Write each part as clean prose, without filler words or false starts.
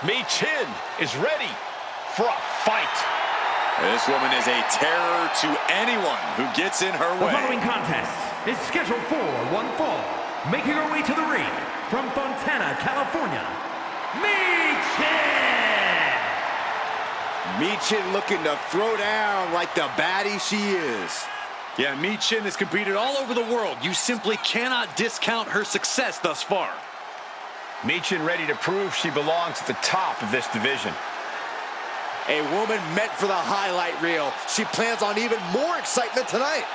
Michin is ready for a fight. This woman is a terror to anyone who gets in her way. The following contest is scheduled for one fall. Making her way to the ring from Fontana, California, Michin! Michin looking to throw down like the baddie she is. Yeah, Michin has competed all over the world. You simply cannot discount her success thus far. Michin ready to prove she belongs at the top of this division. A woman meant for the highlight reel. She plans on even more excitement tonight.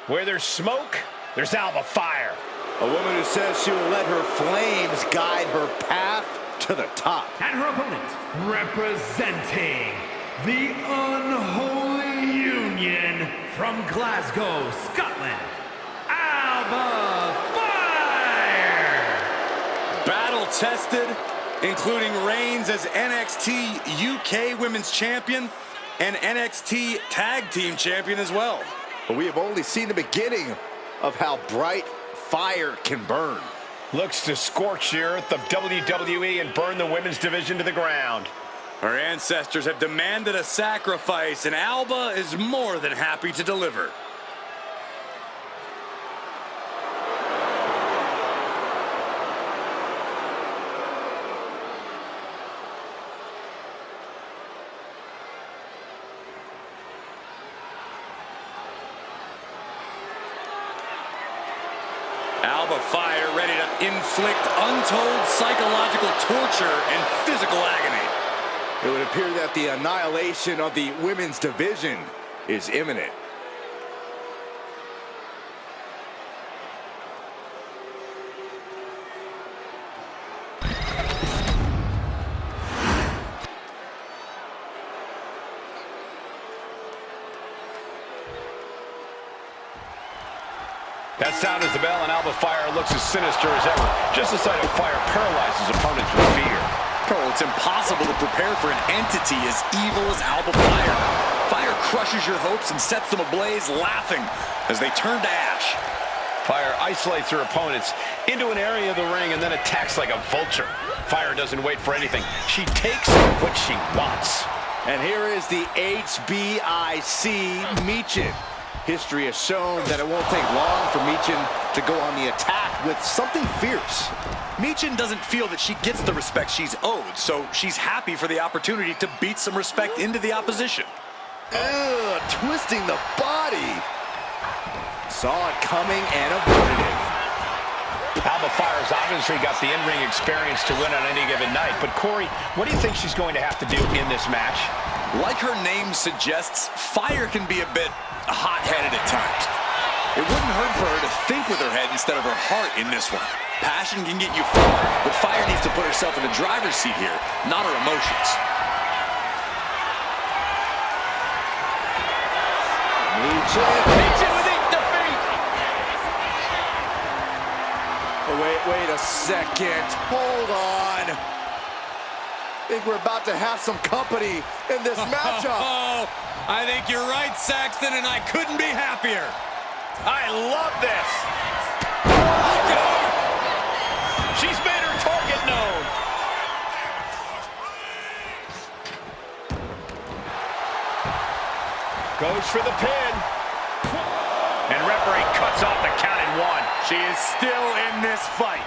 Where there's smoke, there's Alba Fyre. A woman who says she will let her flames guide her path to the top. And her opponent, representing the Unholy Union from Glasgow, Scotland, Alba Fyre! Battle-tested, including reigns as NXT UK Women's Champion and NXT Tag Team Champion as well. But we have only seen the beginning of how bright fire can burn. Looks to scorch the earth of WWE and burn the women's division to the ground. Our ancestors have demanded a sacrifice, and Alba is more than happy to deliver. Alba Fyre ready to inflict untold psychological torture and physical agony. It would appear that the annihilation of the women's division is imminent. That sound is the bell, and Alba Fyre looks as sinister as ever. Just the sight of fire paralyzes opponents with fear. Carl, it's impossible to prepare for an entity as evil as Alba Fyre. Fire crushes your hopes and sets them ablaze, laughing as they turn to ash. Fyre isolates her opponents into an area of the ring and then attacks like a vulture. Fyre doesn't wait for anything. She takes what she wants. And here is the HBIC Michin. History has shown that it won't take long for Michin to go on the attack with something fierce. Michin doesn't feel that she gets the respect she's owed, so she's happy for the opportunity to beat some respect into the opposition. Ugh, twisting the body. Saw it coming and avoided it. Alba Fyre's obviously got the in-ring experience to win on any given night, but Corey, what do you think she's going to have to do in this match? Like her name suggests, Fyre can be a bit hot-headed at times. It wouldn't hurt for her to think with her head instead of her heart in this one. Passion can get you far, but Fyre needs to put herself in the driver's seat here, not her emotions. Michin with a defeat! Oh, wait a second. Hold on. I think we're about to have some company in this matchup. I think you're right, Saxton, and I couldn't be happier. I love this. She's made her target known. Goes for the pin. And referee cuts off the count in one. She is still in this fight.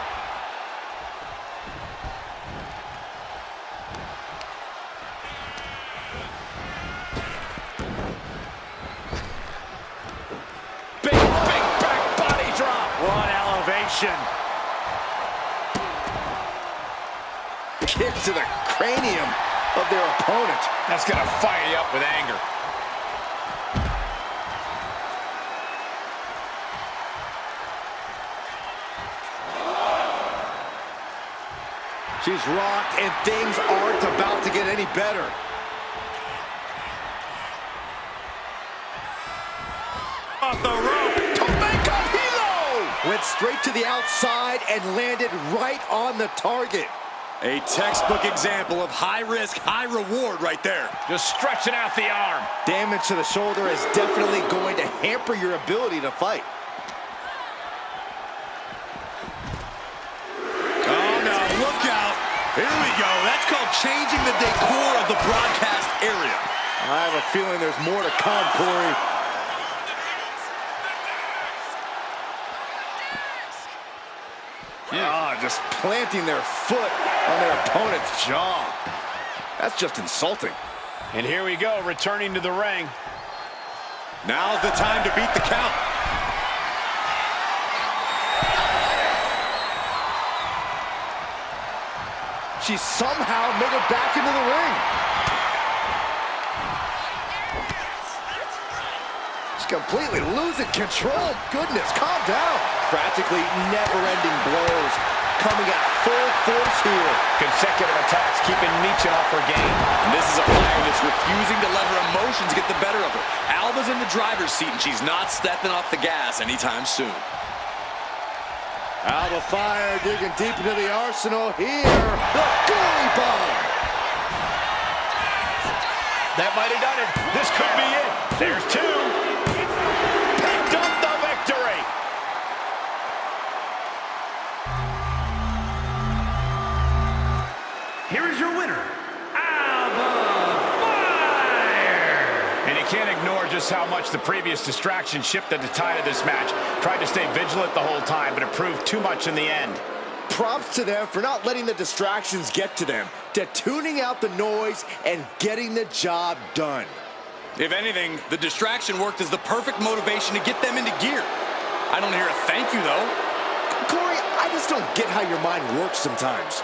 Big back body drop. What elevation. Kick to the cranium of their opponent. That's going to fire you up with anger. She's rocked, and things aren't about to get any better. Off the rope. Tommaso Hilo! Went straight to the outside and landed right on the target. A textbook example of high risk, high reward right there. Just stretching out the arm. Damage to the shoulder is definitely going to hamper your ability to fight. Oh no, look out. Here we go. That's called changing the decor of the broadcast area. I have a feeling there's more to come, Corey. Just planting their foot on their opponent's jaw. That's just insulting. And here we go, returning to the ring. Now's the time to beat the count. She somehow made it back into the ring. She's completely losing control. Goodness, calm down. Practically never-ending blows coming at full force here. Consecutive attacks keeping Michin off her game. And this is a Fyre that's refusing to let her emotions get the better of her. Alba's in the driver's seat, and she's not stepping off the gas anytime soon. Alba Fyre digging deep into the arsenal here. The goalie bomb. That might have done it. This could be it. There's two. Picked up the victory. Here is your winner, Alba Fyre! And you can't ignore just how much the previous distraction shifted the tide of this match. Tried to stay vigilant the whole time, but it proved too much in the end. Props to them for not letting the distractions get to them, to tuning out the noise and getting the job done. If anything, the distraction worked as the perfect motivation to get them into gear. I don't hear a thank you, though. Corey, I just don't get how your mind works sometimes.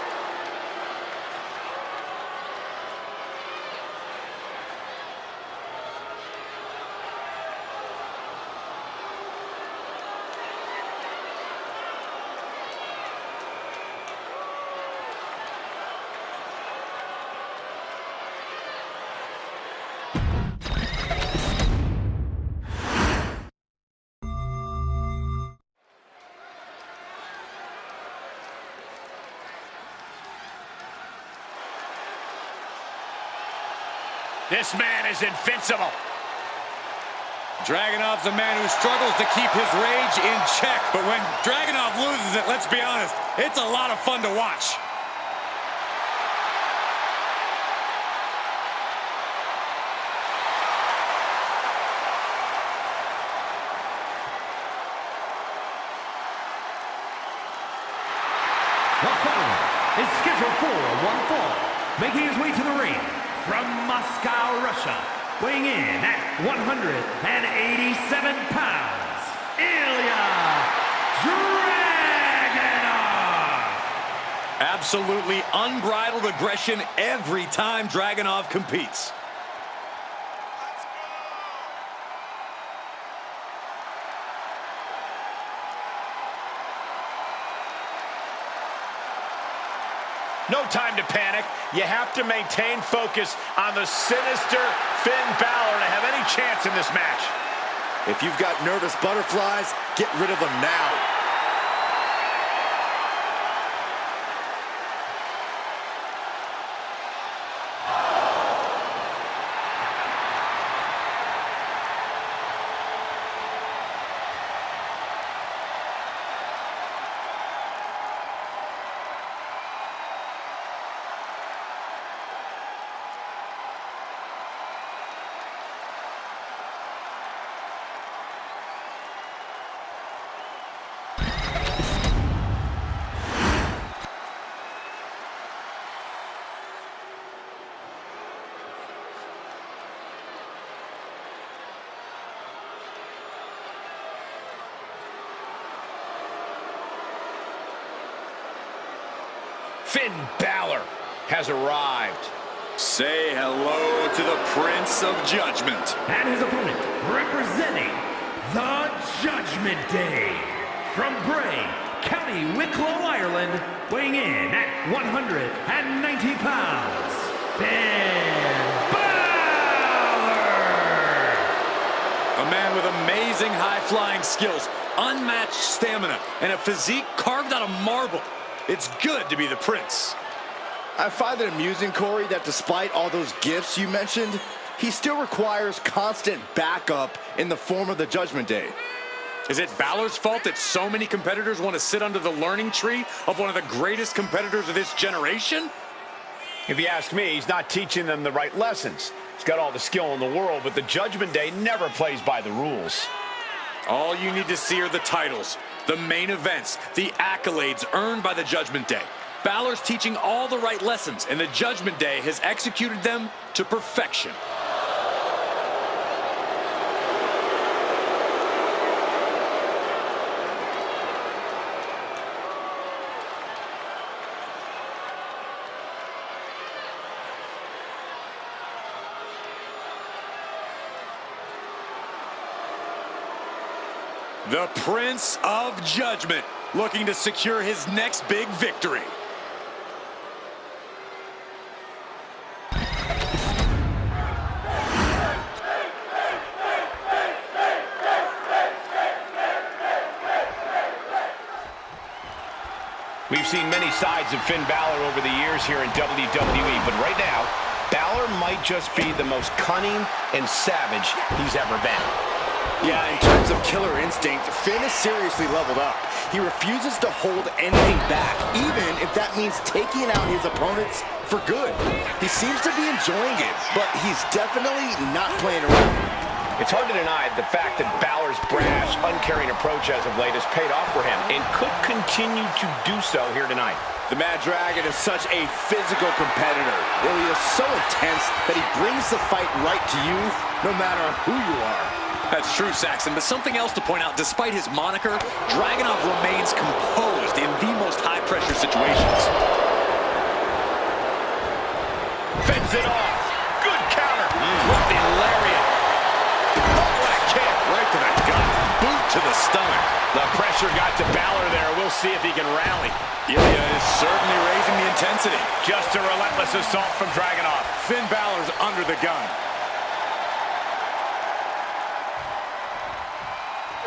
This man is invincible. Dragunov's a man who struggles to keep his rage in check, but when Dragunov loses it, let's be honest, it's a lot of fun to watch. The following is scheduled for one fall, making his way to the ring from Moscow, Russia, weighing in at 187 pounds, Ilja Dragunov! Absolutely unbridled aggression every time Dragunov competes. No time to panic. You have to maintain focus on the sinister Finn Bálor to have any chance in this match. If you've got nervous butterflies, get rid of them now. Finn Bálor has arrived. Say hello to the Prince of Judgment. And his opponent, representing the Judgment Day, from Bray, County Wicklow, Ireland, weighing in at 190 pounds, Finn Bálor! A man with amazing high-flying skills, unmatched stamina, and a physique carved out of marble. It's good to be the Prince. I find it amusing, Corey, that despite all those gifts you mentioned, he still requires constant backup in the form of the Judgment Day. Is it Balor's fault that so many competitors want to sit under the learning tree of one of the greatest competitors of this generation? If you ask me, he's not teaching them the right lessons. He's got all the skill in the world, but the Judgment Day never plays by the rules. All you need to see are the titles, the main events, the accolades earned by the Judgment Day. Balor's teaching all the right lessons, and the Judgment Day has executed them to perfection. The Prince of Judgment, looking to secure his next big victory. We've seen many sides of Finn Bálor over the years here in WWE, but right now, Bálor might just be the most cunning and savage he's ever been. Yeah, in terms of killer instinct, Finn is seriously leveled up. He refuses to hold anything back, even if that means taking out his opponents for good. He seems to be enjoying it, but he's definitely not playing around. It's hard to deny the fact that Balor's brash, uncaring approach as of late has paid off for him and could continue to do so here tonight. The Mad Dragon is such a physical competitor. He is so intense that he brings the fight right to you, no matter who you are. That's true, Saxon, but something else to point out, despite his moniker, Dragunov remains composed in the most high-pressure situations. Fends it off. Good counter. With the lariat. Oh, what a kick. Right to the gut. Boot to the stomach. The pressure got to Bálor there. We'll see if he can rally. Ilja is certainly raising the intensity. Just a relentless assault from Dragunov. Finn Balor's under the gun.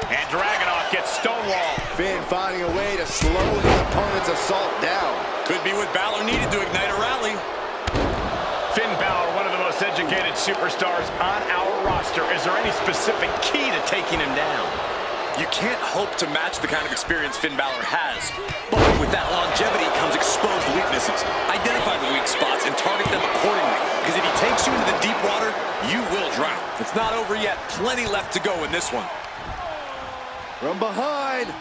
And Dragunov gets stonewalled. Finn finding a way to slow his opponent's assault down. Could be what Bálor needed to ignite a rally. Finn Bálor, one of the most educated superstars on our roster. Is there any specific key to taking him down? You can't hope to match the kind of experience Finn Bálor has. But with that longevity comes exposed weaknesses. Identify the weak spots and target them accordingly. Because if he takes you into the deep water, you will drown. It's not over yet. Plenty left to go in this one. From behind,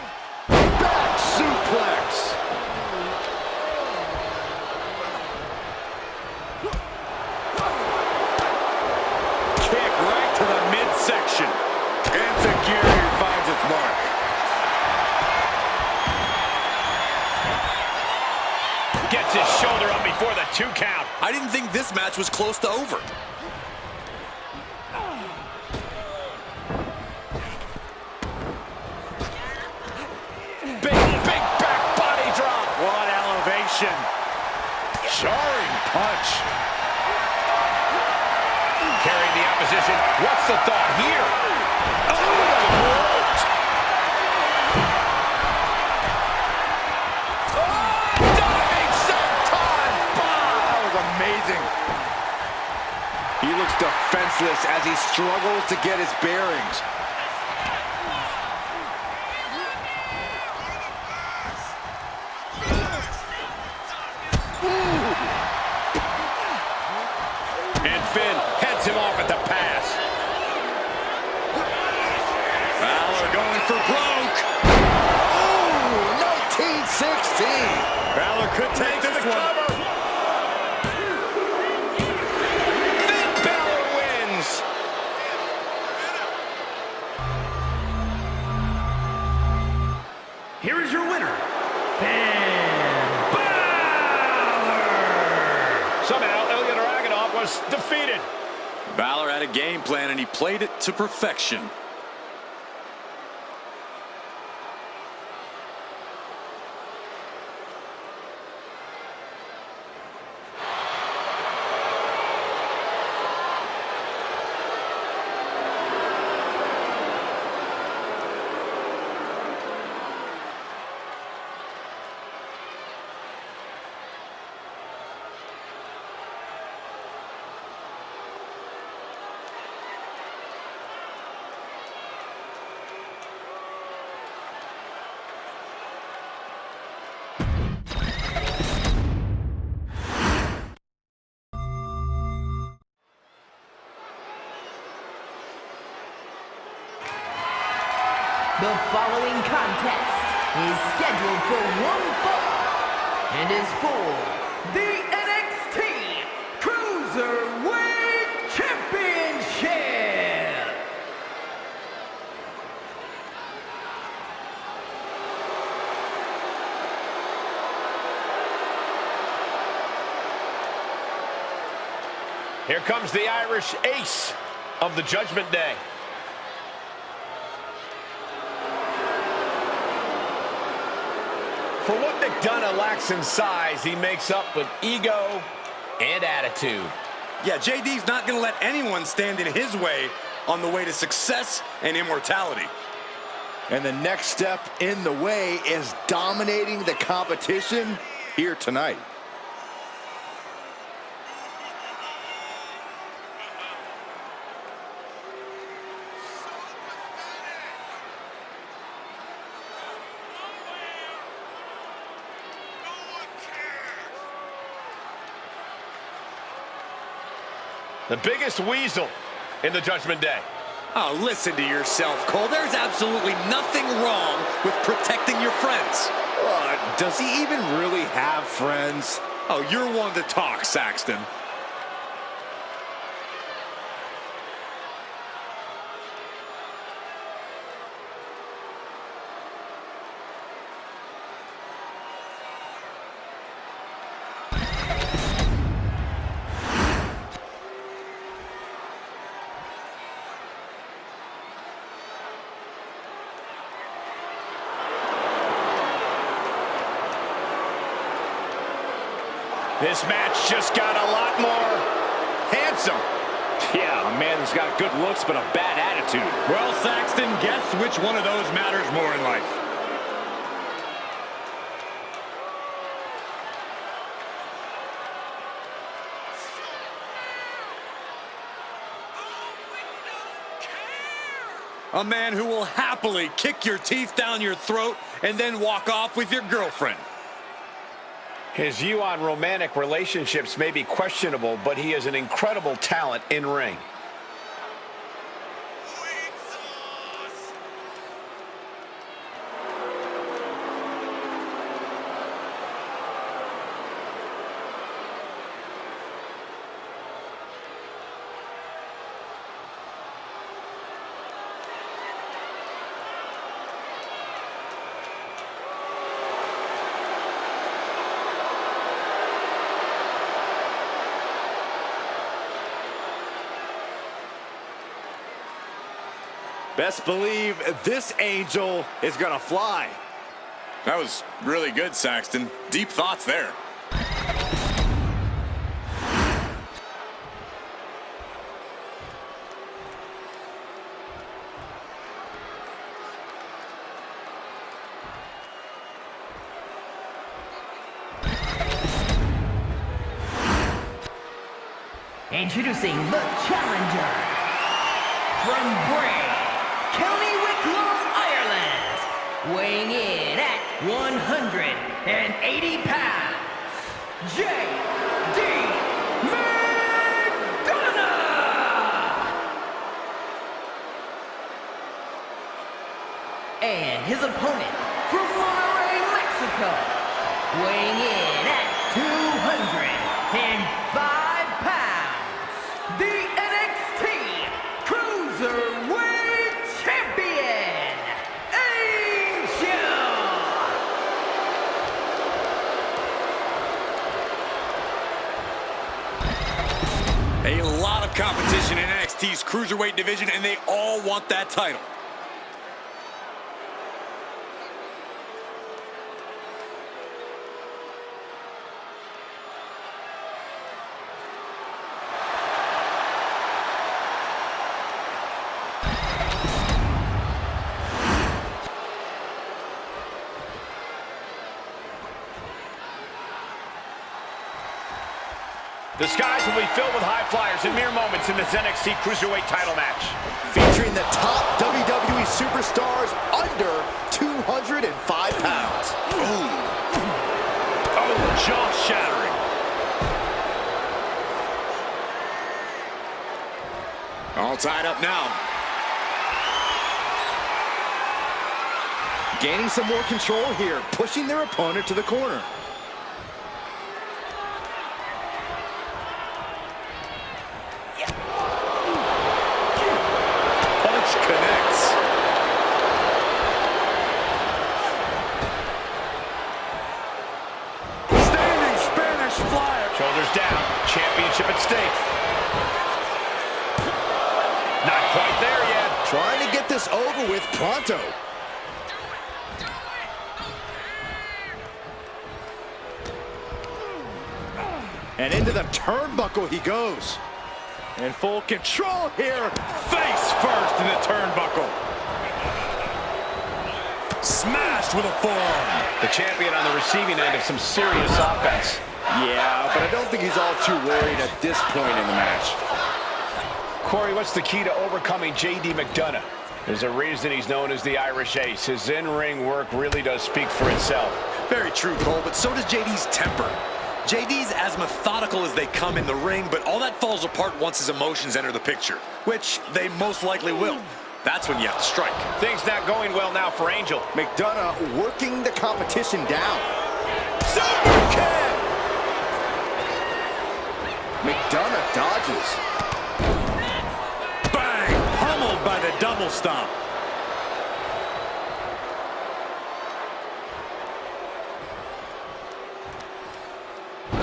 back suplex. Kick right to the midsection. Insecurity finds its mark. Gets his shoulder up before the 2 count. I didn't think this match was close to over. Big back body drop. What elevation. Jarring punch. Carrying the opposition. What's the thought here? Diving senton bomb. That was amazing. He looks defenseless as he struggles to get his bearings. And Finn heads him off at the pass. Bálor going for broke. Ooh, 1916. Bálor could take this one. Finn Bálor wins. Here is your winner, Finn Bálor! Somehow, Ilja Dragunov was defeated. Bálor had a game plan and he played it to perfection. The following contest is scheduled for one fall and is for the NXT Cruiserweight Championship. Here comes the Irish ace of the Judgment Day. For what McDonagh lacks in size, he makes up with ego and attitude. Yeah, JD's not going to let anyone stand in his way on the way to success and immortality. And the next step in the way is dominating the competition here tonight. The biggest weasel in the Judgment Day. Oh, listen to yourself, Cole. There's absolutely nothing wrong with protecting your friends. Does he even really have friends? Oh, you're one to talk, Saxton. This match just got a lot more handsome. Yeah, a man who's got good looks but a bad attitude. Well, Saxton, guess which one of those matters more in life? A man who will happily kick your teeth down your throat and then walk off with your girlfriend. His view on romantic relationships may be questionable, but he is an incredible talent in ring. Best believe this angel is gonna fly. That was really good, Saxton. Deep thoughts there. Introducing the challenger from Bray, County Wicklow, Ireland, weighing in at 180 pounds, J.D. McDonagh! And his opponent from Monterrey, Mexico, weighing in at 205 pounds, the NXT Cruiserweight Champion, Ilja! A lot of competition in NXT's Cruiserweight division, and they all want that title. The skies will be filled with high flyers in mere moments in this NXT Cruiserweight title match. Featuring the top WWE superstars under 205 pounds. Ooh. Oh, jaw-shattering. All tied up now. Gaining some more control here, pushing their opponent to the corner. Punch connects. Standing Spanish flyer. Shoulders down. Championship at stake. Not quite there yet. Trying to get this over with pronto. And into the turnbuckle he goes. In full control here. Face first in the turnbuckle. Smashed with a forearm. The champion on the receiving end of some serious offense. Yeah, but I don't think he's all too worried at this point in the match. Corey, what's the key to overcoming J.D. McDonagh? There's a reason he's known as the Irish Ace. His in-ring work really does speak for itself. Very true, Cole, but so does JD's temper. JD's as methodical as they come in the ring, but all that falls apart once his emotions enter the picture, which they most likely will. That's when you have to strike. Things not going well now for Angel. McDonagh working the competition down. Super kick! McDonagh dodges. Bang! Pummeled by the double stomp.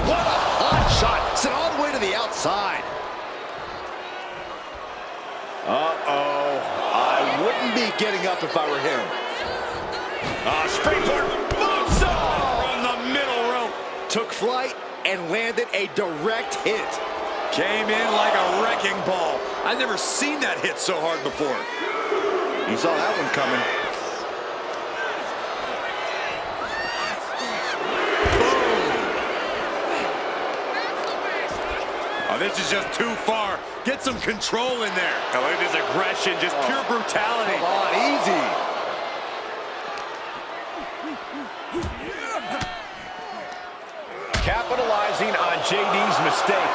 What a hot shot! Sent all the way to the outside. Uh-oh. I wouldn't be getting up if I were him. Springboard moonsault from the middle rope. Took flight and landed a direct hit. Came in like a wrecking ball. I've never seen that hit so hard before. You saw that one coming. Oh, this is just too far. Get some control in there. Oh, look at this aggression, just pure brutality. Come on, easy. Capitalizing on JD's mistake.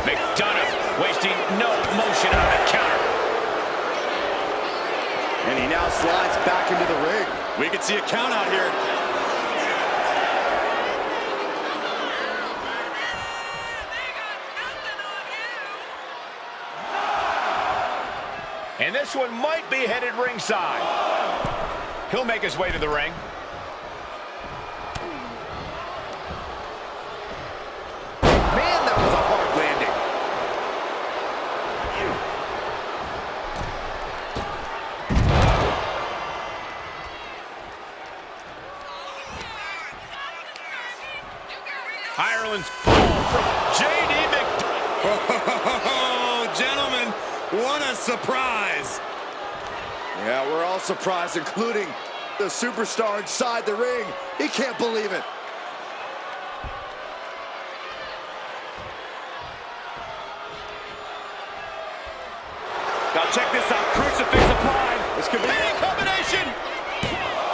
McDonagh wasting no motion on the counter. And he now slides back into the ring. We could see a count out here. And this one might be headed ringside. He'll make his way to the ring. Man, that was a hard landing. Ireland's fall from J.D. McDonagh. Oh, gentlemen, what a surprise. Yeah, we're all surprised, including the superstar inside the ring. He can't believe it. Now check this out, crucifix applied. This could be Big combination.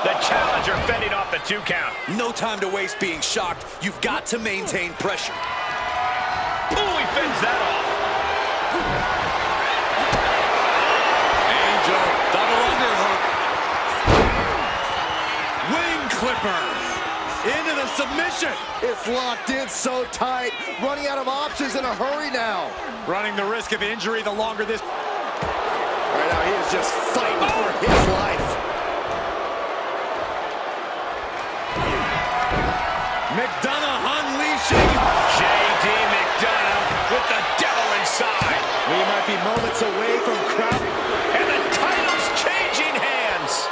The challenger fending off the 2 count. No time to waste being shocked. You've got to maintain pressure. Ooh, he fends that off. Angel, double underhook. Wing clipper. Into the submission. It's locked in so tight. Running out of options in a hurry now. Running the risk of injury the longer this... Right now, he is just fighting for his life. McDonagh unleashing. J.D. McDonagh with the devil inside. We might be moments away from crowd. And the title's changing hands.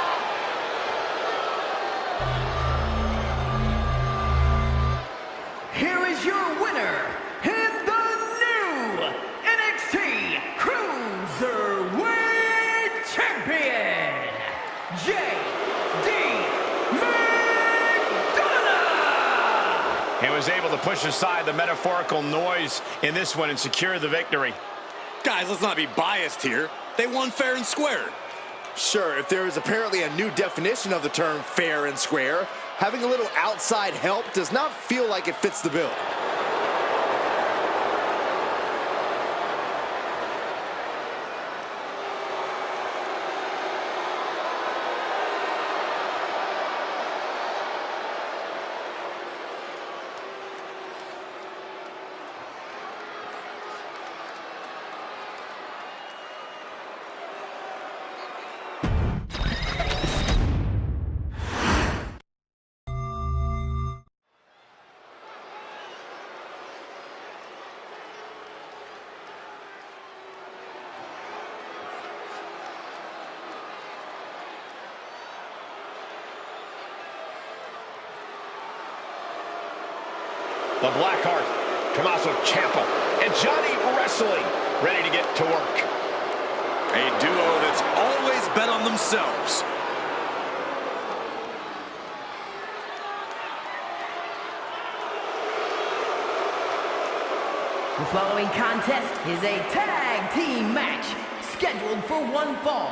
Here is your winner, and the new NXT Cruiserweight Champion, J.D. McDonagh! He was able to push aside the metaphorical noise in this one and secure the victory. Guys, let's not be biased here. They won fair and square. Sure, if there is apparently a new definition of the term fair and square, having a little outside help does not feel like it fits the bill. The Blackheart, Tommaso Ciampa, and Johnny wrestling, ready to get to work. A duo that's always bet on themselves. The following contest is a tag team match scheduled for one fall.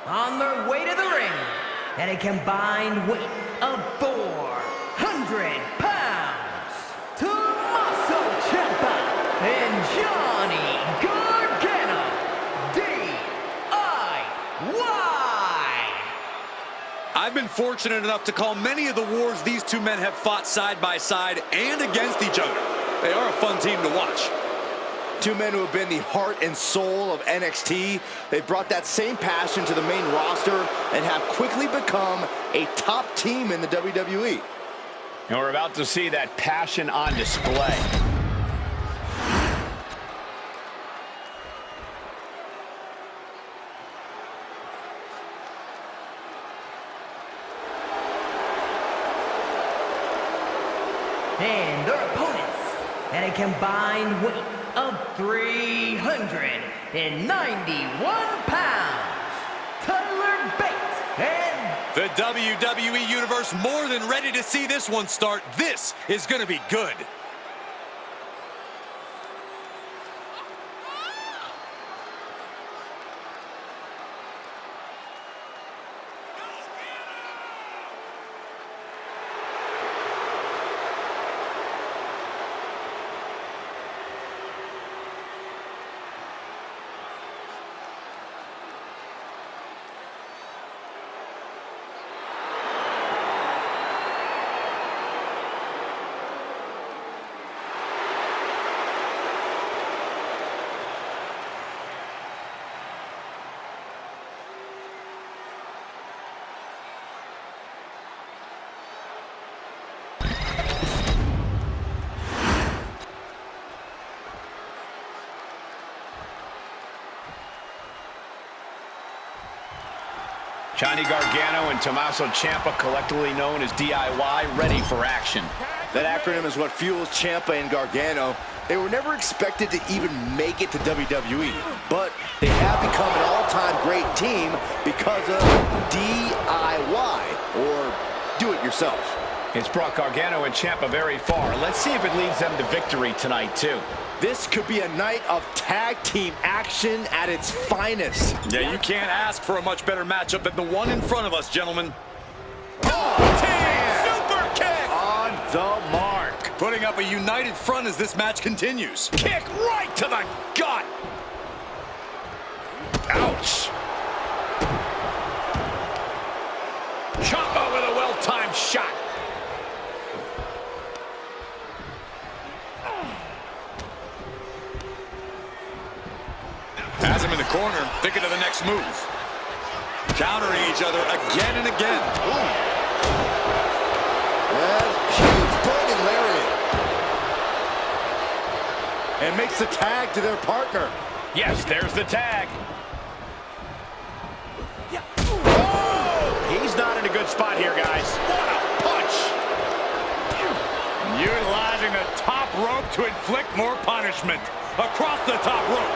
On their way to the ring at a combined weight of 400 pounds, Tommaso Ciampa and Johnny Gargano, D-I-Y. I've been fortunate enough to call many of the wars these two men have fought side by side and against each other. They are a fun team to watch. Two men who have been the heart and soul of NXT. They brought that same passion to the main roster and have quickly become a top team in the WWE. And we're about to see that passion on display. And their opponents at a combined weight of 391 pounds, Tyler Bate and The WWE Universe more than ready to see this one start. This is going to be good. Johnny Gargano and Tommaso Ciampa, collectively known as DIY, ready for action. That acronym is what fuels Ciampa and Gargano. They were never expected to even make it to WWE, but they have become an all-time great team because of DIY, or do it yourself. It's brought Gargano and Ciampa very far. Let's see if it leads them to victory tonight, too. This could be a night of tag team action at its finest. Yeah, you can't ask for a much better matchup than the one in front of us, gentlemen. Super kick! On the mark. Putting up a united front as this match continues. Kick right to the gut! Ouch! Ciampa with a well-timed shot. Has him in the corner, thinking of the next move. Countering each other again and again. And huge burning lariat. And makes the tag to their partner. Yes, there's the tag. He's not in a good spot here, guys. What a punch! Utilizing the top rope to inflict more punishment. Across the top rope.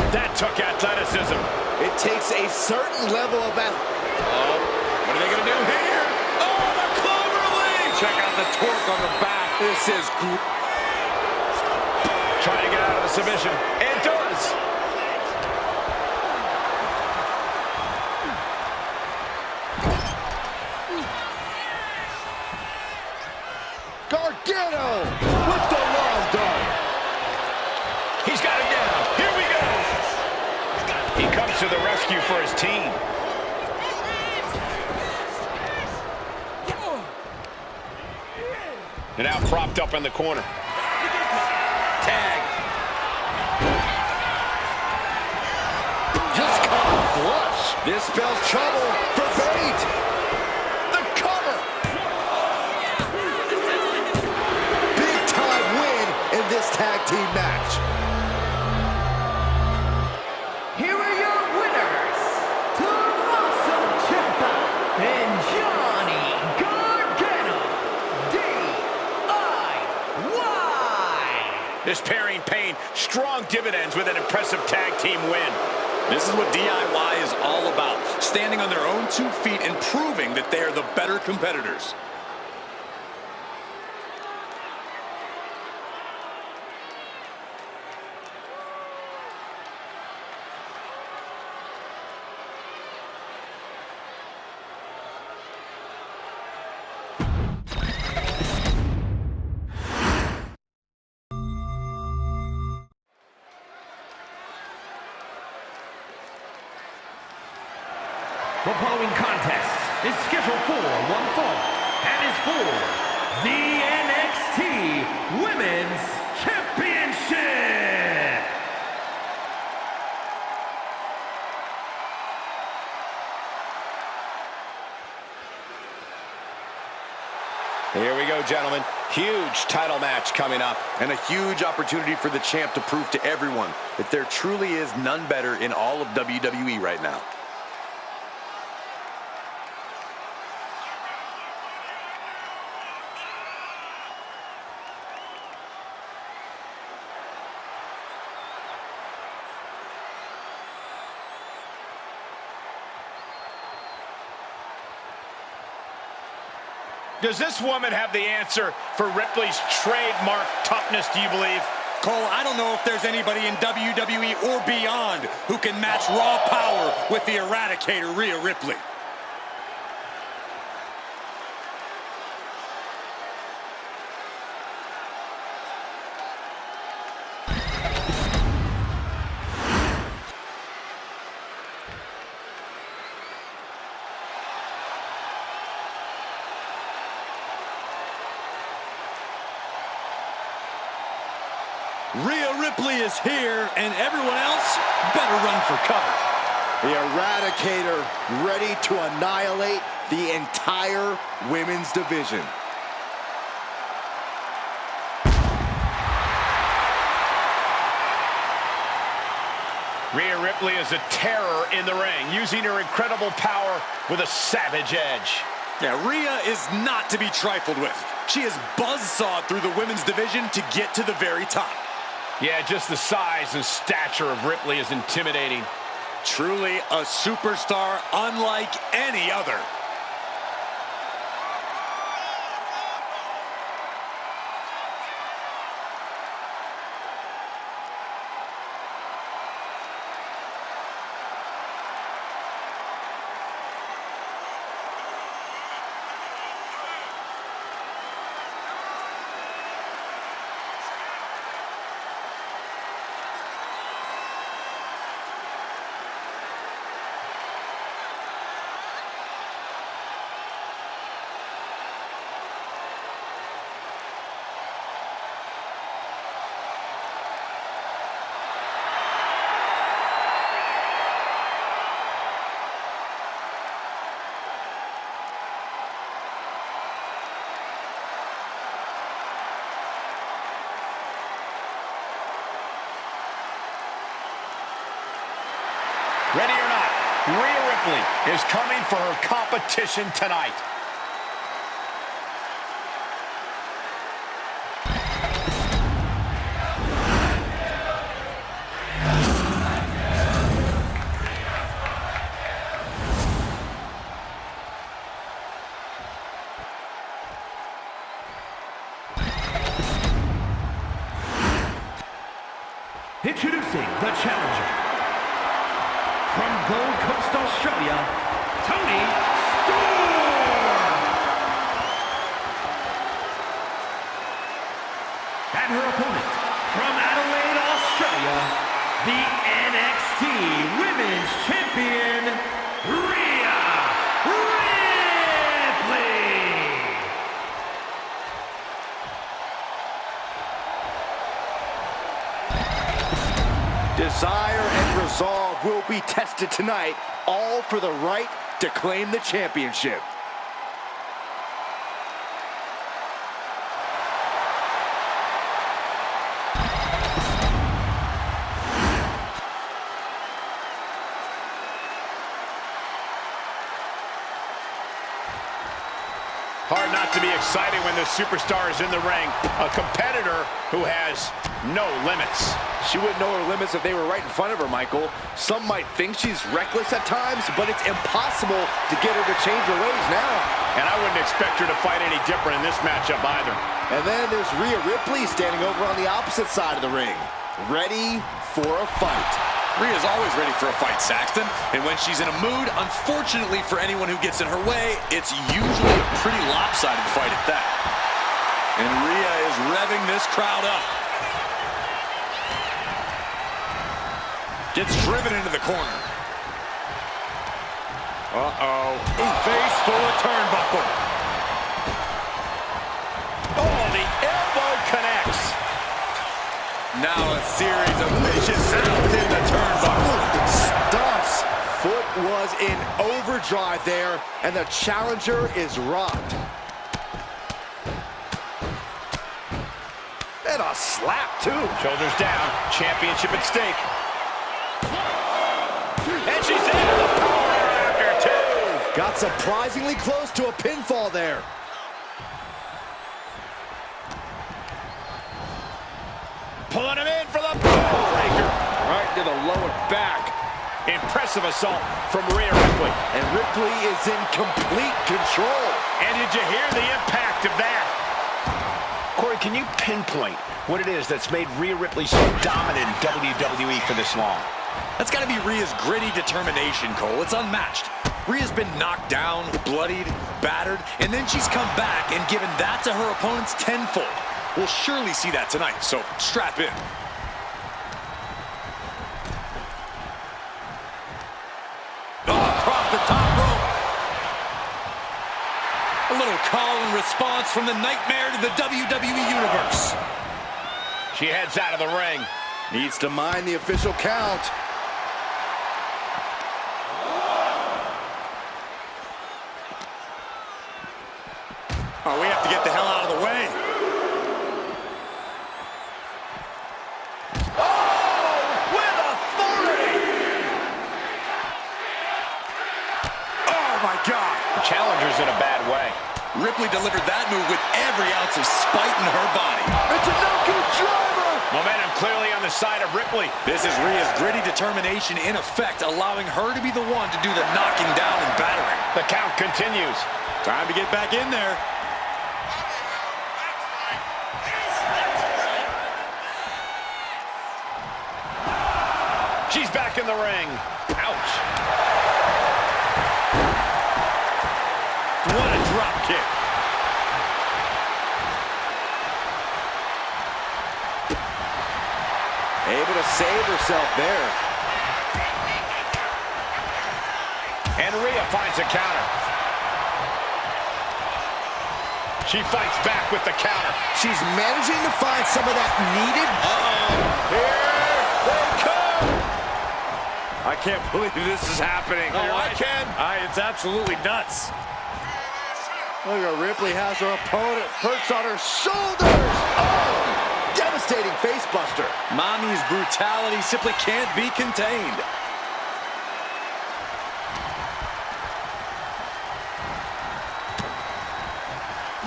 That took athleticism. It takes a certain level of What are they going to do here? Oh, the clover leaf! Check out the torque on the back. This is Trying to get out of the submission. And does. Gargano with the long dart. He's got it down. Here we go. He comes to the rescue for his team. And now propped up in the corner. tag. Just caught flush. This spells trouble for Bate. The cover. Big time win in this tag team match. Here are your winners, Tommaso Ciampa and Johnny Gargano, DIY. strong dividends with an impressive tag team win. This is what DIY is all about, standing on their own 2 feet and proving that they are the better competitors. The following contest is scheduled for one fall and is for the NXT Women's Championship. Here we go, gentlemen. Huge title match coming up. And a huge opportunity for the champ to prove to everyone that there truly is none better in all of WWE right now. Does this woman have the answer for Ripley's trademark toughness, do you believe? Cole, I don't know if there's anybody in WWE or beyond who can match raw power with the Eradicator, Rhea Ripley. Rhea Ripley is here, and everyone else better run for cover. The Eradicator ready to annihilate the entire women's division. Rhea Ripley is a terror in the ring, using her incredible power with a savage edge. Yeah, Rhea is not to be trifled with. She is buzzsawed through the women's division to get to the very top. Yeah, just the size and stature of Ripley is intimidating. Truly a superstar unlike any other. Ready or not, Rhea Ripley is coming for her competition tonight. Introducing the challenger. From Gold Coast, Australia, Toni Storm! And her opponent, from Adelaide, Australia, the NXT Women's Champion, Rhea Ripley! Desire and resolve will be tested tonight, all for the right to claim the championship. Hard not to be exciting when the superstar is in the ring. A competitor who has no limits. She wouldn't know her limits if they were right in front of her, Michael. Some might think she's reckless at times, but it's impossible to get her to change her ways now. And I wouldn't expect her to fight any different in this matchup either. And then there's Rhea Ripley standing over on the opposite side of the ring, ready for a fight. Rhea's always ready for a fight, Saxton. And when she's in a mood, unfortunately for anyone who gets in her way, it's usually a pretty lopsided fight at that. And Rhea is revving this crowd up. Gets driven into the corner. Uh-oh. Face full of turnbuckle. Oh, the elbow connects. Now a series of vicious stomps in the turnbuckle. Stomps. Foot was in overdrive there, and the challenger is rocked. And a slap, too. Shoulders down. Championship at stake. And she's into the power after two. Got surprisingly close to a pinfall there. Pulling him in for the breaker. Right to the lower back. Impressive assault from Rhea Ripley. And Ripley is in complete control. And did you hear the impact of that? Corey, can you pinpoint what it is that's made Rhea Ripley so dominant in WWE for this long? That's got to be Rhea's gritty determination, Cole. It's unmatched. Rhea's been knocked down, bloodied, battered, and then she's come back and given that to her opponents tenfold. We'll surely see that tonight, so strap in. Oh, across the top rope. A little call and response from the nightmare to the WWE Universe. She heads out of the ring. Needs to mind the official count. Oh, we have to get the hell out of the way. Challenger's in a bad way. Ripley delivered that move with every ounce of spite in her body. It's a no-good driver! Momentum clearly on the side of Ripley. This is Rhea's gritty determination in effect, allowing her to be the one to do the knocking down and battering. The count continues. Time to get back in there. She's back in the ring. Ouch. What a drop kick. Able to save herself there. And Rhea finds a counter. She fights back with the counter. She's managing to find some of that needed. Here they come. I can't believe this is happening. Oh, I can. It's absolutely nuts. Look at Ripley has her opponent. Hurts on her shoulders. Oh, devastating face buster. Mommy's brutality simply can't be contained.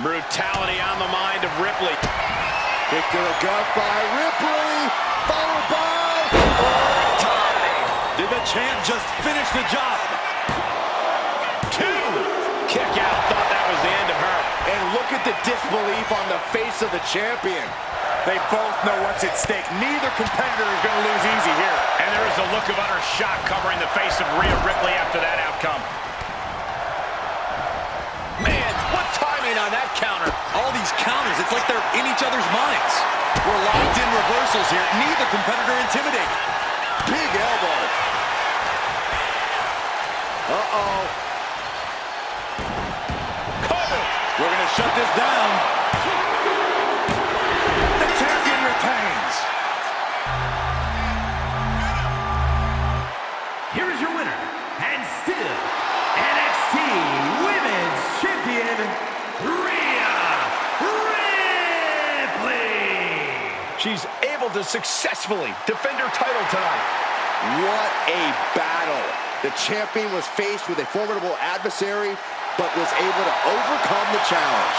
Brutality on the mind of Ripley. Kick to the gut by Ripley. Followed by... Did the champ just finish the job? Kick out. Thought that was the end of her. And look at the disbelief on the face of the champion. They both know what's at stake. Neither competitor is going to lose easy here. And there is a look of utter shock covering the face of Rhea Ripley after that outcome. Man, what timing on that counter. All these counters, it's like they're in each other's minds. We're locked in reversals here. Neither competitor intimidating. Big elbow. Uh-oh. We're going to shut this down. The champion retains. Here is your winner, and still NXT Women's Champion, Rhea Ripley. She's able to successfully defend her title tonight. What a battle. The champion was faced with a formidable adversary, but was able to overcome the challenge.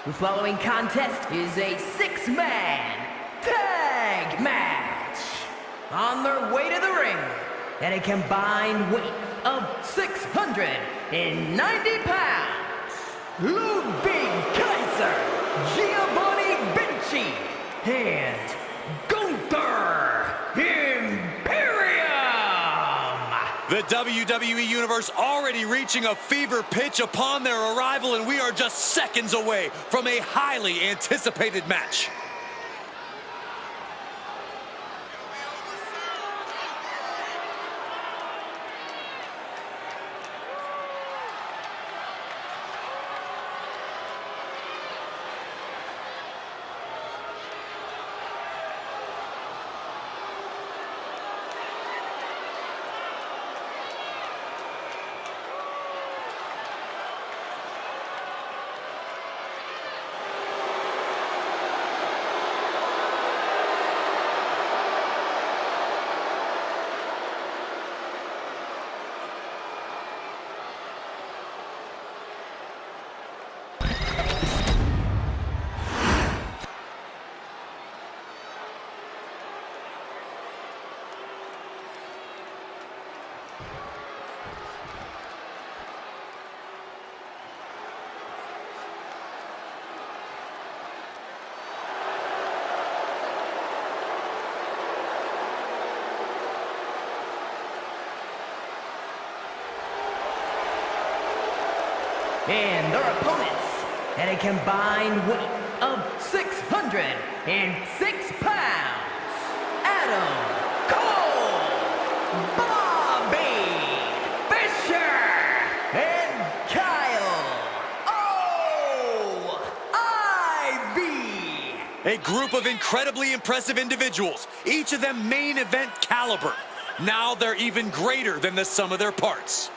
The following contest is a six-man tag match. On their way to the ring, at a combined weight of 690 pounds, Ludwig, Kaiser, Giovanni, Vinci, and Gunther, Imperium. The WWE Universe already reaching a fever pitch upon their arrival, and we are just seconds away from a highly anticipated match. And their opponents, at a combined weight of 606 pounds, Adam Cole, Bobby Fischer, and Kyle O.I.V. A group of incredibly impressive individuals, each of them main event caliber. Now they're even greater than the sum of their parts.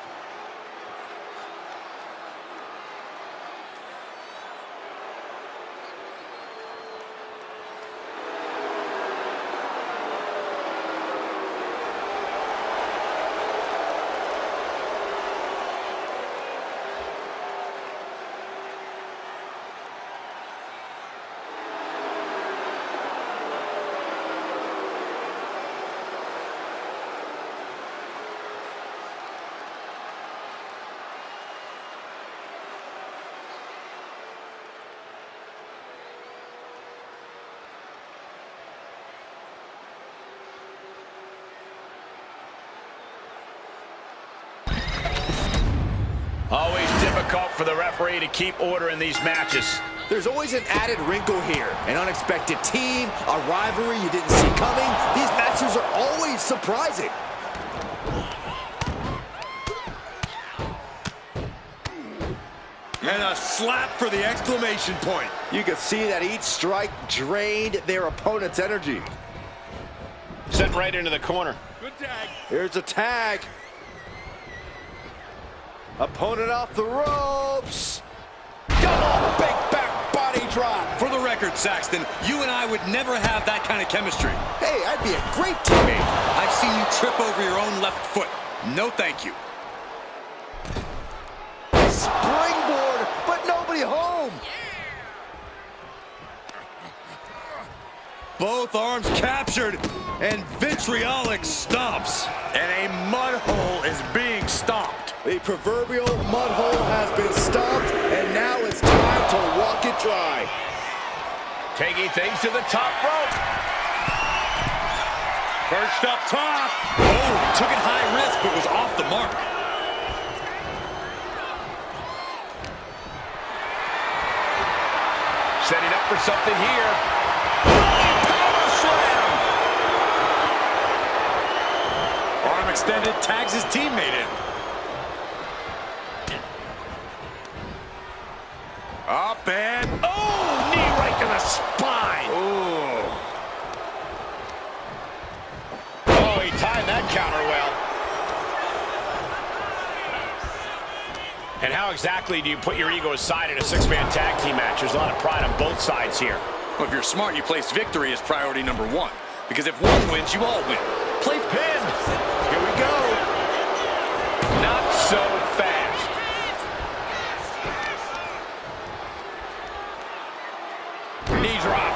Always difficult for the referee to keep order in these matches. There's always an added wrinkle here. An unexpected team, a rivalry you didn't see coming. These matches are always surprising. And a slap for the exclamation point. You can see that each strike drained their opponent's energy. Sent right into the corner. Good tag. Here's a tag. Opponent off the ropes. Double big back body drop. For the record, Saxton, you and I would never have that kind of chemistry. Hey, I'd be a great teammate. I've seen you trip over your own left foot. No thank you. Springboard, but nobody home. Both arms captured, and vitriolic stomps. And a mud hole is being stomped. The proverbial mud hole has been stomped, and now it's time to walk it dry. Taking things to the top rope. Perched up top. Oh, took it high risk, but was off the mark. Setting up for something here. Arm extended, tags his teammate in. Up and... Oh, knee right to the spine. Ooh. Oh, he timed that counter well. And how exactly do you put your ego aside in a six-man tag team match? There's a lot of pride on both sides here. Well, if you're smart, you place victory as priority number one. Because if one wins, you all win. Play Pin. Here we go. Not so fast. Knee drop.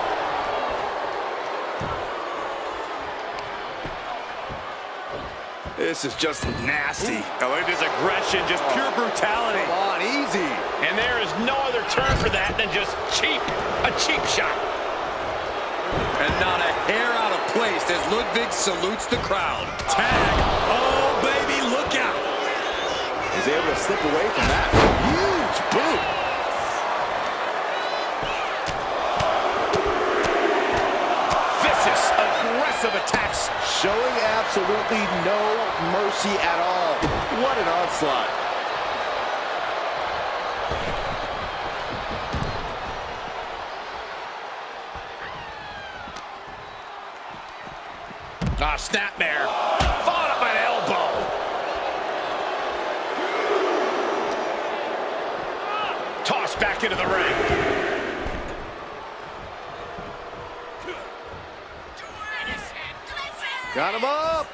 This is just nasty. Now look at this aggression, just pure brutality. Come on, easy. And there is no other term for that than just cheap. A cheap shot. And not a hair out of place as Ludwig salutes the crowd. Tag. Oh, baby, look out. He's able to slip away from that. Huge boot. Vicious, aggressive attacks. Showing absolutely no mercy at all. What an onslaught. Snapmare. Followed up by an elbow. Tossed back into the ring. Got him up.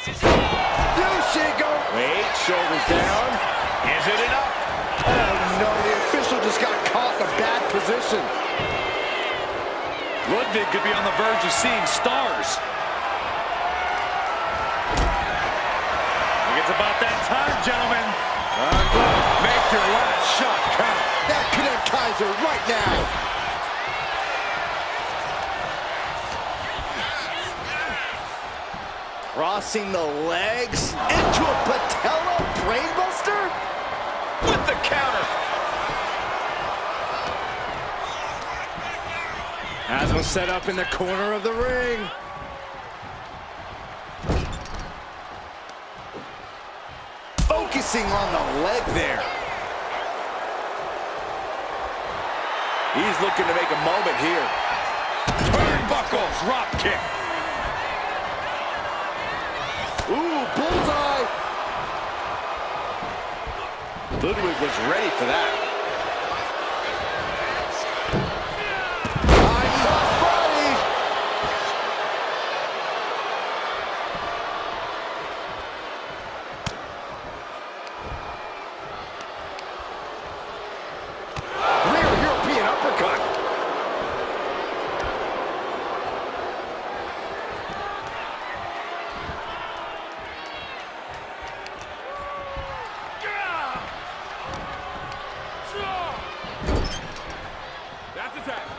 There she goes. Wait, shoulders down. Is it enough? Oh, no, the official just got caught in a bad position. Ludwig could be on the verge of seeing stars. It's about that time, gentlemen. Make your last shot count. That could end Kaiser right now. Crossing the legs into a patella brainbuster? With the counter. Has one set up in the corner of the ring. Focusing on the leg there. He's looking to make a moment here. Turnbuckle drop kick. Ooh, bullseye. Ludwig was ready for that.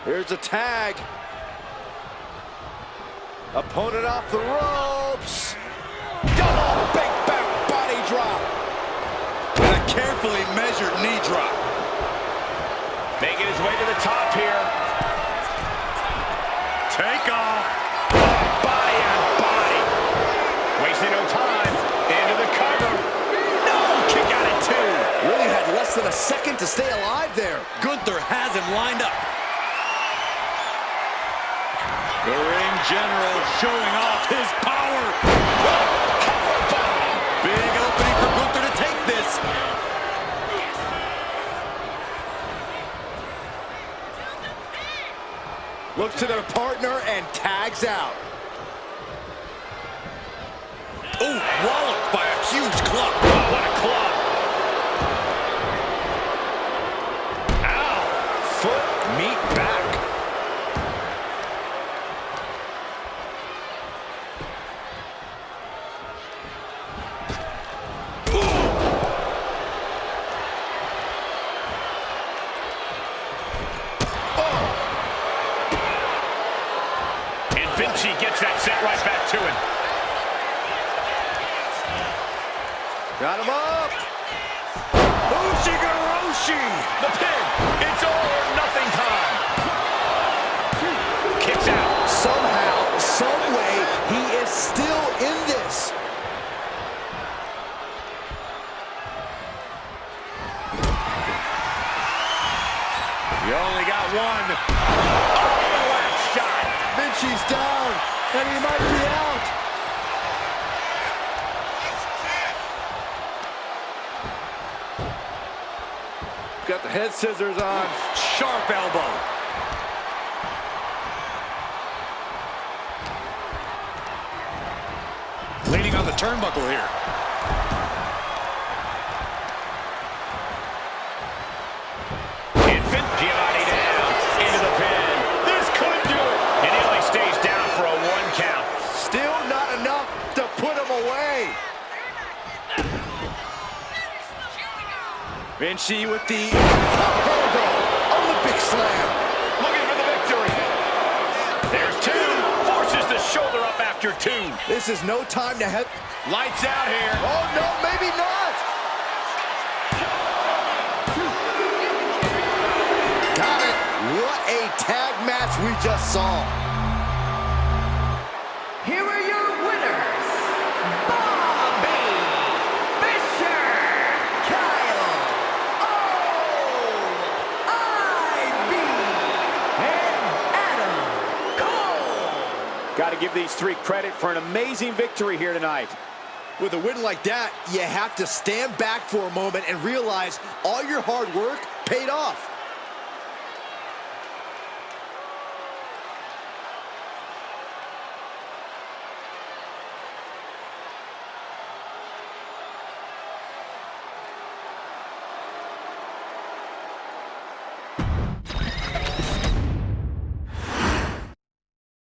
Here's a tag. Opponent off the ropes. Double big back body drop. And a carefully measured knee drop. Making his way to the top here. Take off. Body on body. Wasting no time. Into the cover. No! Kick out at two. Really had less than a second to stay alive there. Gunther has him lined up. The ring general showing off his power. Big opening for Gunther to take this. Looks to their partner and tags out. Oh, walloped by a huge club. Oh, what a club. Ow. Foot meet back. Vinci gets that set right back to him. Got him up. Ushigoroshi. The pin. It's all or nothing time. Kicks out. Somehow, some way, he is still in this. You only got one. Vinci's down, and he might be out. Got the head scissors on. Sharp elbow. Leaning on the turnbuckle here. Giovanni down into the pin. Vinci with the Olympic slam. Looking for the victory. There's two. Forces the shoulder up after two. This is no time to head. Lights out here. Oh, no, maybe not. Got it. What a tag match we just saw. Here are your winners, Bobby Fischer, Kyle O.I.B. and Adam Cole. Got to give these three credit for an amazing victory here tonight. With a win like that, you have to stand back for a moment and realize all your hard work paid off.